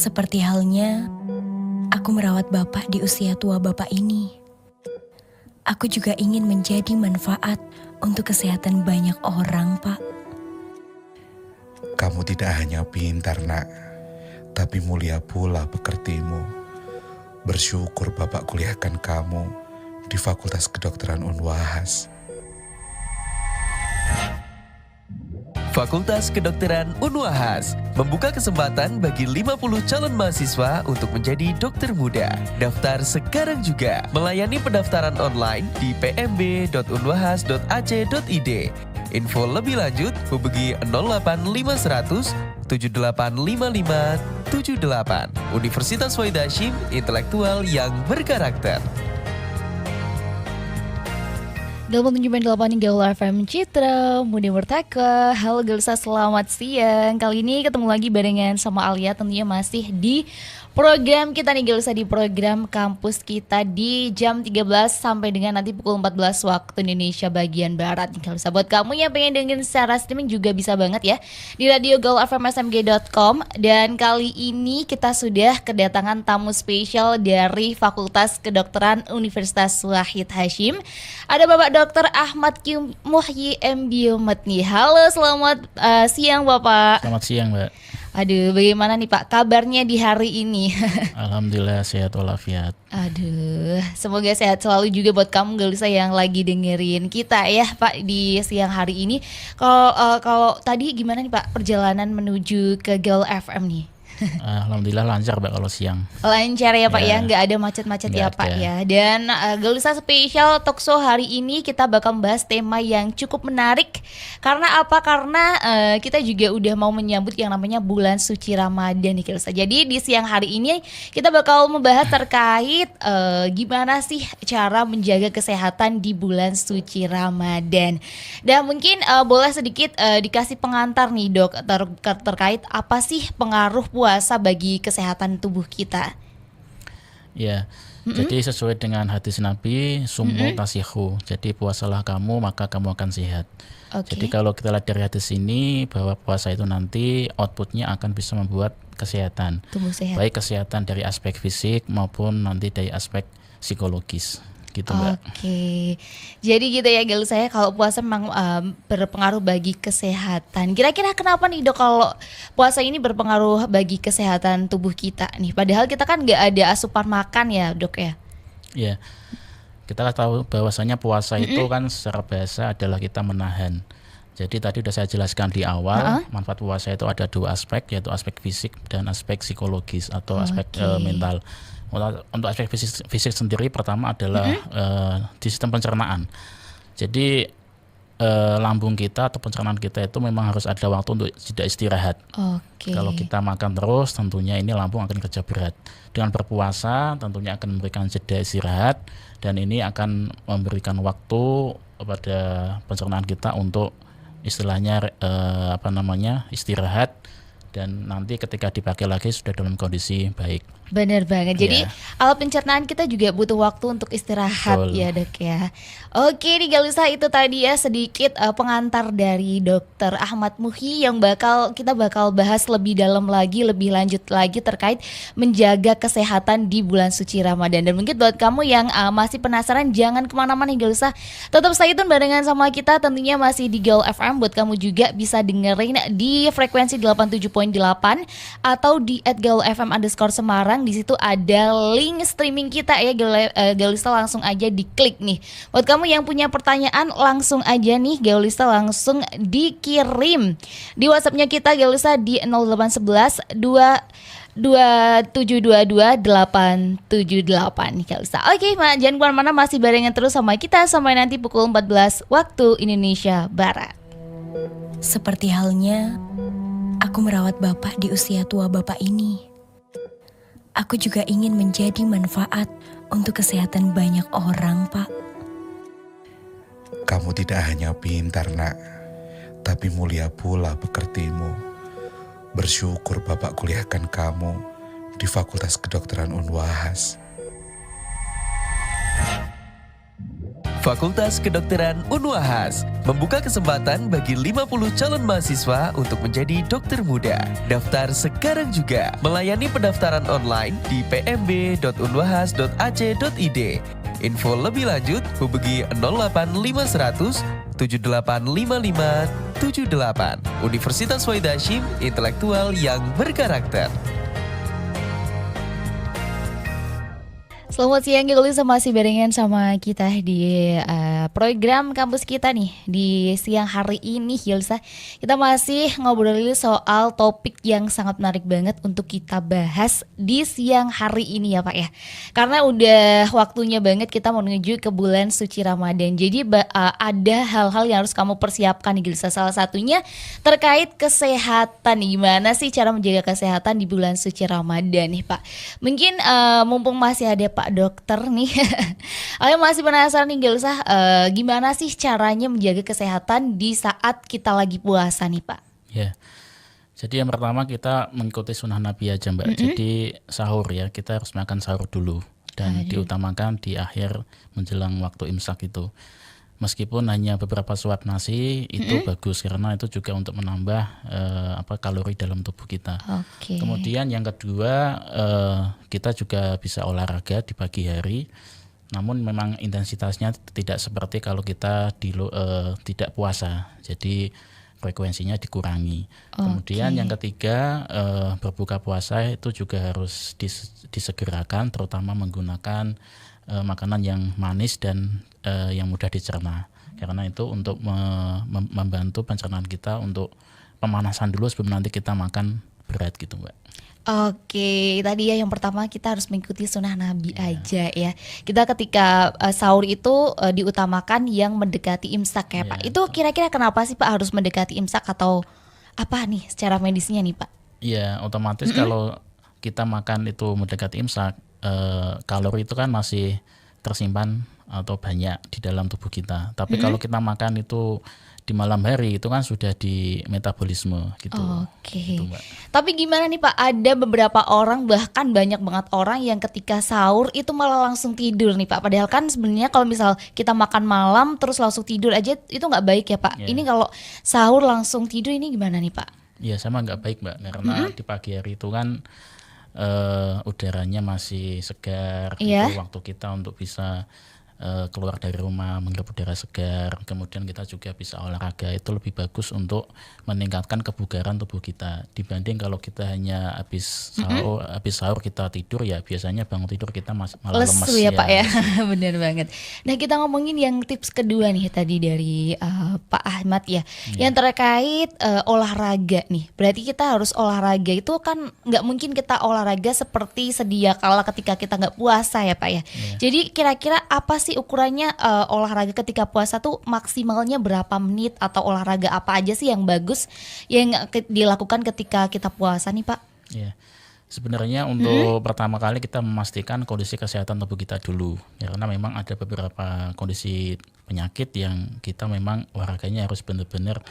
Seperti halnya aku merawat Bapak di usia tua Bapak ini. Aku juga ingin menjadi manfaat untuk kesehatan banyak orang, Pak. Kamu tidak hanya pintar, Nak, tapi mulia pula pekertimu. Bersyukur Bapak kuliahkan kamu di Fakultas Kedokteran Unwahas. Fakultas Kedokteran Unwahas membuka kesempatan bagi 50 calon mahasiswa untuk menjadi dokter muda. Daftar sekarang juga. Melayani pendaftaran online di pmb.unwahas.ac.id. Info lebih lanjut hubungi 08500 785578. Universitas Wahid Hasyim, intelektual yang berkarakter. 87.8 Gaul FM Citra Mudi Murtaka. Halo Gelsa, selamat siang. Kali ini ketemu lagi barengan sama Alia, tentunya masih di program kita nih Gelsa, di program kampus kita di jam 13 sampai dengan nanti pukul 14 waktu Indonesia bagian Barat nih Gelsa. Buat kamu yang pengen dengerin secara streaming juga bisa banget ya di radio gaulfmsmg.com. Dan kali ini kita sudah kedatangan tamu spesial dari Fakultas Kedokteran Universitas Wahid Hasyim. Ada Bapak Dr. Ahmad Muhyi Mbiomet nih. Halo, selamat siang Bapak. Selamat siang Mbak. Aduh, bagaimana nih Pak kabarnya di hari ini? Alhamdulillah sehat walafiat. Aduh, semoga sehat selalu juga buat kamu Gaulisa yang lagi dengerin kita ya Pak di siang hari ini. Kalau tadi gimana nih Pak perjalanan menuju ke Gaul FM nih? Alhamdulillah lancar Mbak kalau siang. Lancar ya Pak ya, nggak ada macet-macet ya Pak ya. Dan Gaulisa spesial talkshow hari ini kita bakal membahas tema yang cukup menarik. Karena apa? Karena kita juga udah mau menyambut yang namanya bulan suci Ramadan nih Gaulisa. Jadi di siang hari ini kita bakal membahas terkait gimana sih cara menjaga kesehatan di bulan suci Ramadan. Dan mungkin boleh sedikit dikasih pengantar nih Dok terkait apa sih pengaruh puasa bagi kesehatan tubuh kita. Ya, jadi sesuai dengan hadis Nabi, sumu tasihu. Jadi puasalah kamu maka kamu akan sehat. Jadi kalau kita lihat dari hadis ini bahwa puasa itu nanti outputnya akan bisa membuat kesehatan. Tubuh sehat. Baik kesehatan dari aspek fisik maupun nanti dari aspek psikologis. Gitu Mbak. Oke, jadi gitu ya Gaul saya, kalau puasa memang berpengaruh bagi kesehatan. Kira-kira kenapa nih Dok kalau puasa ini berpengaruh bagi kesehatan tubuh kita nih? Padahal kita kan nggak ada asupan makan ya Dok ya? Ya, kita tahu bahwasanya puasa itu kan secara bahasa adalah kita menahan. Jadi tadi sudah saya jelaskan di awal, manfaat puasa itu ada dua aspek, yaitu aspek fisik dan aspek psikologis atau aspek mental. Untuk aspek fisik sendiri pertama adalah di sistem pencernaan. Jadi lambung kita atau pencernaan kita itu memang harus ada waktu untuk jeda istirahat. Kalau kita makan terus tentunya ini lambung akan kerja berat. Dengan berpuasa tentunya akan memberikan jeda istirahat dan ini akan memberikan waktu kepada pencernaan kita untuk istilahnya istirahat, dan nanti ketika dipakai lagi sudah dalam kondisi baik. Benar banget. Jadi alat pencernaan kita juga butuh waktu untuk istirahat. Betul. Ya Dok ya. Oke nih Gaulisa, itu tadi ya sedikit pengantar dari Dr. Ahmad Muhyi yang kita bakal bahas lebih dalam lagi, lebih lanjut lagi terkait menjaga kesehatan di bulan suci Ramadan. Dan mungkin buat kamu yang masih penasaran, jangan kemana-mana nih Gaulisa, tetap stay tune barengan sama kita, tentunya masih di Gaul FM. Buat kamu juga bisa dengerin di frekuensi 87.8 atau di @gaulfm_Semarang. Di situ ada link streaming kita ya Gaulista, langsung aja diklik nih. Buat kamu yang punya pertanyaan langsung aja nih Gaulista langsung dikirim di WhatsAppnya kita Gaulista di 0811 2722 nih Gaulista. Oke, jangan kemana-mana, masih barengan terus sama kita sampai nanti pukul 14 waktu Indonesia Barat. Seperti halnya aku merawat Bapak di usia tua Bapak ini. Aku juga ingin menjadi manfaat untuk kesehatan banyak orang, Pak. Kamu tidak hanya pintar, Nak, tapi mulia pula pekertimu. Bersyukur Bapak kuliahkan kamu di Fakultas Kedokteran Unwahas. Fakultas Kedokteran Unwahas membuka kesempatan bagi 50 calon mahasiswa untuk menjadi dokter muda. Daftar sekarang juga. Melayani pendaftaran online di pmb.unwahas.ac.id. Info lebih lanjut hubungi 08500 785578. Universitas Wahid Hasyim, intelektual yang berkarakter. Selamat siang, Gilisa masih barengan sama kita di program kampus kita nih di siang hari ini, Gilisa. Kita masih ngobrolin soal topik yang sangat menarik banget untuk kita bahas di siang hari ini ya Pak ya. Karena udah waktunya banget kita menuju ke bulan suci Ramadan. Jadi ada hal-hal yang harus kamu persiapkan nih, Gilisa. Salah satunya terkait kesehatan. Gimana sih cara menjaga kesehatan di bulan suci Ramadan nih Pak? Mungkin mumpung masih ada Pak Dokter nih, aku masih penasaran nih Gilsa, gimana sih caranya menjaga kesehatan di saat kita lagi puasa nih Pak? Ya, jadi yang pertama kita mengikuti sunnah Nabi aja Mbak. Jadi sahur ya, kita harus makan sahur dulu dan diutamakan di akhir menjelang waktu imsak itu. Meskipun hanya beberapa suap nasi itu bagus karena itu juga untuk menambah kalori dalam tubuh kita. Kemudian yang kedua kita juga bisa olahraga di pagi hari. Namun memang intensitasnya tidak seperti kalau kita tidak puasa. Jadi frekuensinya dikurangi. Kemudian yang ketiga berbuka puasa itu juga harus disegerakan, terutama menggunakan makanan yang manis dan yang mudah dicerna, karena itu untuk membantu pencernaan kita untuk pemanasan dulu sebelum nanti kita makan berat gitu Mbak. Oke, tadi ya yang pertama kita harus mengikuti sunnah Nabi aja ya. Kita ketika sahur itu diutamakan yang mendekati imsak ya Pak. Itu kira-kira kenapa sih Pak harus mendekati imsak atau apa nih secara medisnya nih Pak? Iya, otomatis kalau kita makan itu mendekati imsak, kalori itu kan masih tersimpan atau banyak di dalam tubuh kita. Tapi kalau kita makan itu di malam hari itu kan sudah di metabolisme gitu. Gitu, Mbak. Tapi gimana nih Pak? Ada beberapa orang, bahkan banyak banget orang yang ketika sahur itu malah langsung tidur nih Pak. Padahal kan sebenarnya kalau misal kita makan malam terus langsung tidur aja itu nggak baik ya Pak. Ini kalau sahur langsung tidur ini gimana nih Pak? Iya sama nggak baik Mbak, karena di pagi hari itu kan udaranya masih segar, itu waktu kita untuk bisa keluar dari rumah menghirup udara segar. Kemudian kita juga bisa olahraga, itu lebih bagus untuk meningkatkan kebugaran tubuh kita dibanding kalau kita hanya habis sahur kita tidur, ya biasanya bangun tidur kita malah lemes ya Pak ya. Bener banget. Nah kita ngomongin yang tips kedua nih tadi dari Pak Ahmad ya, yang terkait olahraga nih. Berarti kita harus olahraga itu kan nggak mungkin kita olahraga seperti sedia kala ketika kita nggak puasa ya Pak ya. Jadi kira-kira apa sih ukurannya olahraga ketika puasa tuh maksimalnya berapa menit, atau olahraga apa aja sih yang bagus yang dilakukan ketika kita puasa nih Pak? Iya. Sebenarnya untuk pertama kali kita memastikan kondisi kesehatan tubuh kita dulu, ya, karena memang ada beberapa kondisi penyakit yang kita memang olahraganya harus benar-benar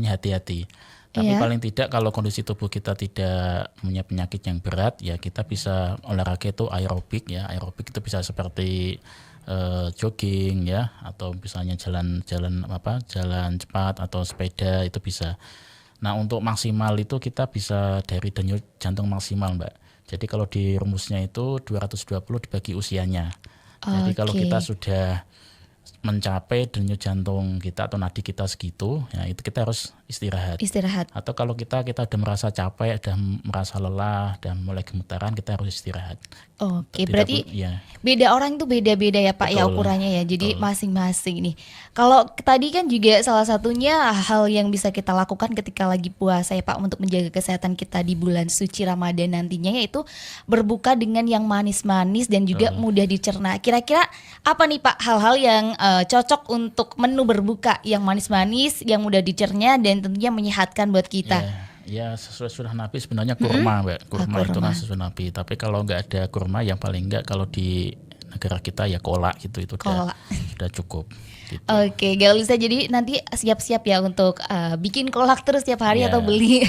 hati-hati. Tapi paling tidak kalau kondisi tubuh kita tidak punya penyakit yang berat, ya kita bisa olahraga itu aerobik ya. Aerobik itu bisa seperti jogging ya, atau misalnya jalan cepat atau sepeda itu bisa. Nah untuk maksimal itu kita bisa dari denyut jantung maksimal Mbak. Jadi kalau di rumusnya itu 220 dibagi usianya. Jadi kalau kita sudah mencapai denyut jantung kita atau nadi kita segitu, ya itu kita harus istirahat. Atau kalau kita udah merasa capek, udah merasa lelah, dan mulai gemetaran, kita harus istirahat. Berarti beda orang itu beda-beda ya Pak. Betul. Ya ukurannya ya. Jadi masing-masing nih. Kalau tadi kan juga salah satunya hal yang bisa kita lakukan ketika lagi puasa ya Pak untuk menjaga kesehatan kita di bulan suci Ramadan nantinya, yaitu berbuka dengan yang manis-manis dan juga mudah dicerna. Kira-kira apa nih Pak hal-hal yang cocok untuk menu berbuka yang manis-manis, yang mudah dicerna dan tentunya menyehatkan buat kita? Ya sesuai sunnah Nabi sebenarnya kurma Mbak. Kurma itu kan sesuai Nabi. Tapi kalau nggak ada kurma, yang paling nggak kalau di negara kita ya kolak gitu, itu sudah cukup gitu. Oke, Galisa, jadi nanti siap-siap ya untuk bikin kolak terus tiap hari atau beli.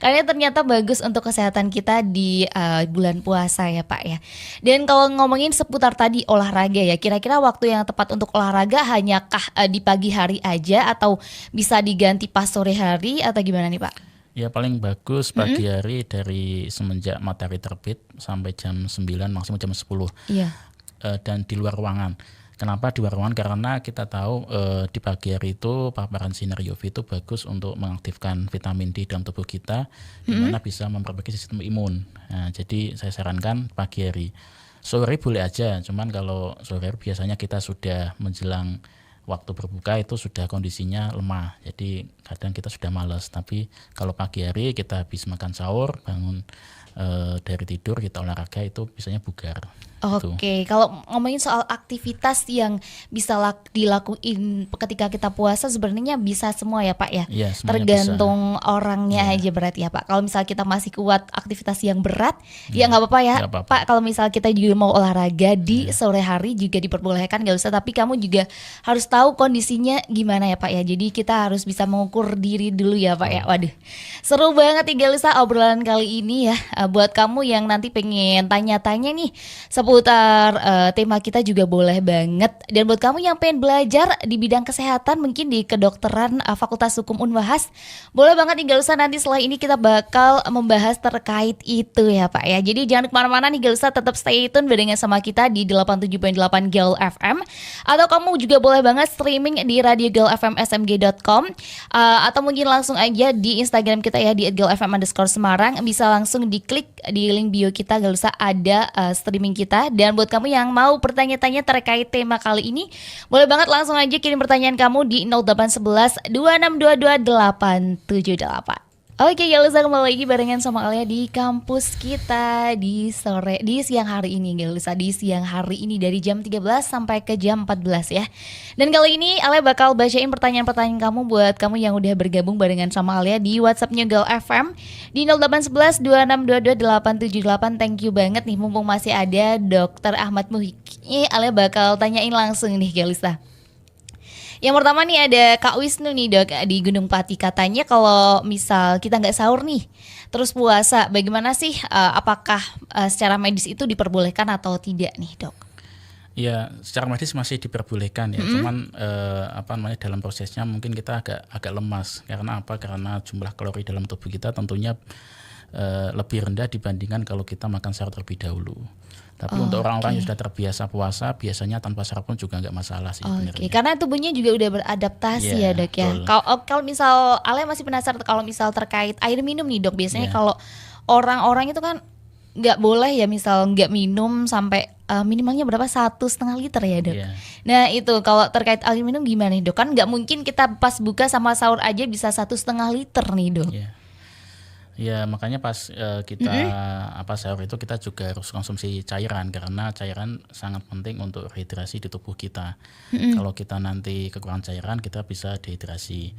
Karena ternyata bagus untuk kesehatan kita di bulan puasa ya Pak ya. Dan kalau ngomongin seputar tadi olahraga ya, kira-kira waktu yang tepat untuk olahraga hanyakah di pagi hari aja atau bisa diganti pas sore hari atau gimana nih Pak? Ya paling bagus pagi hari dari semenjak matahari terbit sampai jam 9 maksimum jam 10. Iya. Dan di luar ruangan. Kenapa di luar ruangan? Karena kita tahu di pagi hari itu paparan sinar UV itu bagus untuk mengaktifkan vitamin D dalam tubuh kita, di mana bisa memperbaiki sistem imun. Nah, jadi saya sarankan pagi hari. Sore boleh aja, cuman kalau sore hari biasanya kita sudah menjelang waktu berbuka itu sudah kondisinya lemah, jadi kadang kita sudah malas. Tapi kalau pagi hari kita habis makan sahur, bangun dari tidur kita olahraga itu biasanya bugar. Oke, kalau ngomongin soal aktivitas yang bisa dilakuin ketika kita puasa sebenarnya bisa semua ya Pak ya? Iya, semuanya Tergantung orangnya Iya. aja berarti ya Pak. Kalau misal kita masih kuat aktivitas yang berat, ya nggak apa-apa ya nggak apa-apa. Pak. Kalau misal kita juga mau olahraga di sore hari juga diperbolehkan, nggak usah. Tapi kamu juga harus tahu kondisinya gimana ya Pak ya. Jadi kita harus bisa mengukur diri dulu ya Pak ya. Waduh, seru banget nih Galisa obrolan kali ini ya. Buat kamu yang nanti pengen tanya-tanya nih seputar tema kita juga boleh banget. Dan buat kamu yang pengen belajar di bidang kesehatan mungkin di kedokteran Fakultas Hukum Unwahas, boleh banget nih Galusa, nanti setelah ini kita bakal membahas terkait itu ya Pak ya. Jadi jangan kemana-mana nih Galusa, tetap stay tune barengan sama kita di 87.8 Gaul FM. Atau kamu juga boleh banget streaming di radiogaulfmsmg.com, atau mungkin langsung aja di Instagram kita ya di @gaulfm_Semarang. Bisa langsung diklik di link bio kita Galusa, ada streaming kita. Dan buat kamu yang mau bertanya-tanya terkait tema kali ini, boleh banget langsung aja kirim pertanyaan kamu di 0811 2622 878. Oke, Galusa kembali lagi barengan sama Alia di kampus kita di siang hari ini Galusa, di siang hari ini dari jam 13 sampai ke jam 14 ya. Dan kali ini Alia bakal bacain pertanyaan-pertanyaan kamu buat kamu yang udah bergabung barengan sama Alia di WhatsAppnya Gaul FM di 0811 2622 878. Thank you banget nih, mumpung masih ada Dr. Ahmad Muhyi. Alia bakal tanyain langsung nih Galusa. Yang pertama nih ada Kak Wisnu nih Dok di Gunung Pati, katanya kalau misal kita nggak sahur nih terus puasa, bagaimana sih apakah secara medis itu diperbolehkan atau tidak nih Dok? Ya, secara medis masih diperbolehkan ya. Cuman dalam prosesnya mungkin kita agak lemas. Karena apa? Karena jumlah kalori dalam tubuh kita tentunya lebih rendah dibandingkan kalau kita makan sahur terlebih dahulu. Tapi untuk orang-orang yang sudah terbiasa puasa, biasanya tanpa sahur pun juga nggak masalah sih sebenarnya. Karena tubuhnya juga udah beradaptasi ya Dok ya. Kalau misal Ale masih penasaran kalau misal terkait air minum nih Dok, biasanya kalau orang-orang itu kan nggak boleh ya misal nggak minum sampai minimalnya berapa, 1,5 liter ya Dok. Nah itu kalau terkait air minum gimana nih Dok? Kan nggak mungkin kita pas buka sama sahur aja bisa 1,5 liter nih Dok. Ya makanya pas kita sahur itu kita juga harus konsumsi cairan, karena cairan sangat penting untuk rehidrasi di tubuh kita. Kalau kita nanti kekurangan cairan kita bisa dehidrasi.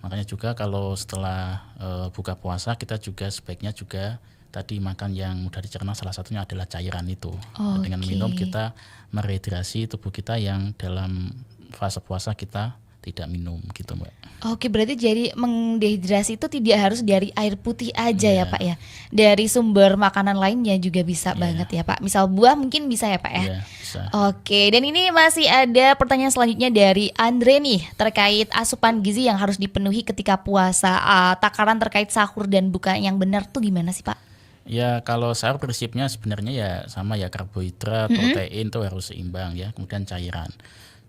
Makanya juga kalau setelah buka puasa kita juga sebaiknya juga tadi makan yang mudah dicerna, salah satunya adalah cairan itu. Dengan minum kita merehidrasi tubuh kita yang dalam fase puasa kita tidak minum gitu Mbak. Oke, berarti jadi mengdehidrasi itu tidak harus dari air putih aja ya Pak ya. Dari sumber makanan lainnya juga bisa banget ya Pak. Misal buah mungkin bisa ya Pak ya. Bisa. Oke, dan ini masih ada pertanyaan selanjutnya dari Andre nih terkait asupan gizi yang harus dipenuhi ketika puasa. Takaran terkait sahur dan buka yang benar tuh gimana sih Pak? Ya kalau sahur prinsipnya sebenarnya ya sama ya, karbohidrat, protein itu harus seimbang ya, kemudian cairan.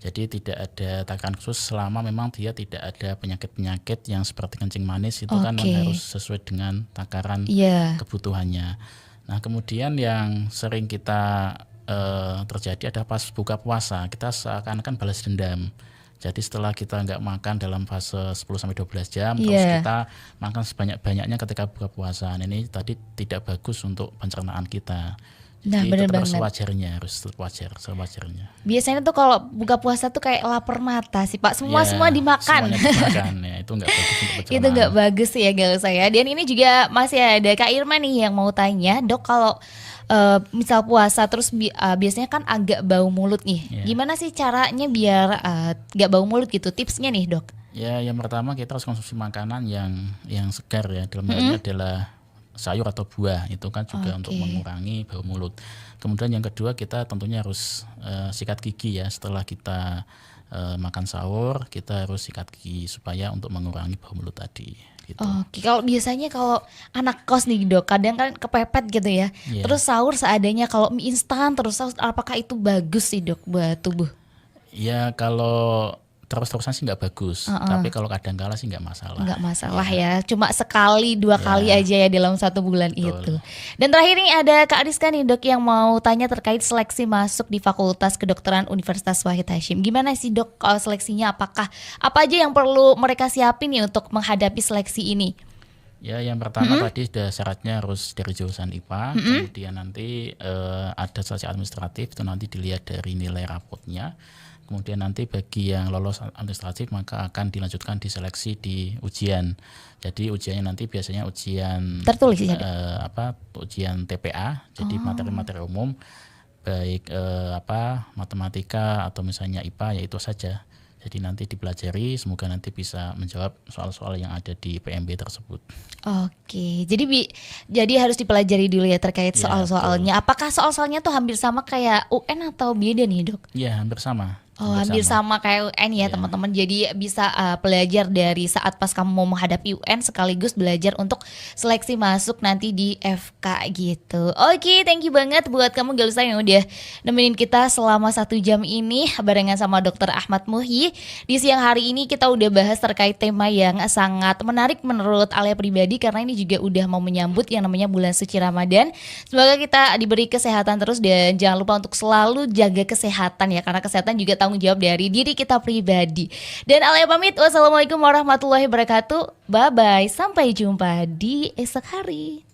Jadi tidak ada takaran khusus selama memang dia tidak ada penyakit-penyakit yang seperti kencing manis, itu kan harus sesuai dengan takaran kebutuhannya. Nah kemudian yang sering kita terjadi ada pas buka puasa, kita seakan-akan balas dendam. Jadi setelah kita nggak makan dalam fase 10-12 jam, terus kita makan sebanyak-banyaknya ketika buka puasa. Nah, ini tadi tidak bagus untuk pencernaan kita. Jadi tetap sewajarnya, harus sewajarnya. Biasanya tuh kalau buka puasa tuh kayak lapar mata sih Pak, semua dimakan. Semuanya dimakan, ya itu nggak bagus untuk pencernaan. Itu nggak bagus ya kalau saya. Dan ini juga masih ada Kak Irma nih yang mau tanya, Dok kalau misal puasa terus biasanya kan agak bau mulut nih. Gimana sih caranya biar nggak bau mulut gitu? Tipsnya nih Dok. Ya, yang pertama kita harus konsumsi makanan yang segar ya. Dalam hal ini adalah sayur atau buah, itu kan juga untuk mengurangi bau mulut. Kemudian yang kedua, kita tentunya harus sikat gigi ya. Setelah kita makan sahur, kita harus sikat gigi supaya untuk mengurangi bau mulut tadi. Gitu. Oke, kalau biasanya kalau anak kos nih Dok, kadang kan kepepet gitu ya. Terus sahur seadanya, kalau mie instan terus sahur, apakah itu bagus sih Dok buat tubuh? Ya kalau terus-terusan sih nggak bagus, tapi kalau kadang-kala sih nggak masalah. Nggak masalah ya, cuma sekali 2 kali aja ya dalam 1 bulan itu. Dan terakhir nih ada Kak Ariska nih Dok yang mau tanya terkait seleksi masuk di Fakultas Kedokteran Universitas Wahid Hasyim. Gimana sih Dok kalau seleksinya, apakah apa aja yang perlu mereka siapin nih untuk menghadapi seleksi ini? Ya, yang pertama tadi sudah syaratnya harus dari jurusan IPA, kemudian nanti ada seleksi administratif, itu nanti dilihat dari nilai rapotnya. Kemudian nanti bagi yang lolos administratif maka akan dilanjutkan diseleksi di ujian. Jadi ujiannya nanti biasanya ujian tertulis ya? Ujian TPA, jadi materi-materi umum baik matematika atau misalnya IPA, ya itu saja. Jadi nanti dipelajari, semoga nanti bisa menjawab soal-soal yang ada di PMB tersebut. Oke, jadi harus dipelajari dulu ya terkait soal-soalnya. Apakah soal-soalnya tuh hampir sama kayak UN atau beda nih Dok? Iya, hampir sama. Hampir sama kayak UN ya teman-teman. Jadi bisa belajar dari saat pas kamu mau menghadapi UN sekaligus belajar untuk seleksi masuk nanti di FK gitu. Oke, thank you banget buat kamu Galusa yang udah nemenin kita selama 1 jam ini barengan sama Dr. Ahmad Muhyi. Di siang hari ini kita udah bahas terkait tema yang sangat menarik menurut Alia pribadi, karena ini juga udah mau menyambut yang namanya bulan suci Ramadan. Semoga kita diberi kesehatan terus, dan jangan lupa untuk selalu jaga kesehatan ya, karena kesehatan juga tanggung jawab dari diri kita pribadi. Dan Alia pamit, wassalamualaikum warahmatullahi wabarakatuh. Bye bye, sampai jumpa di esok hari.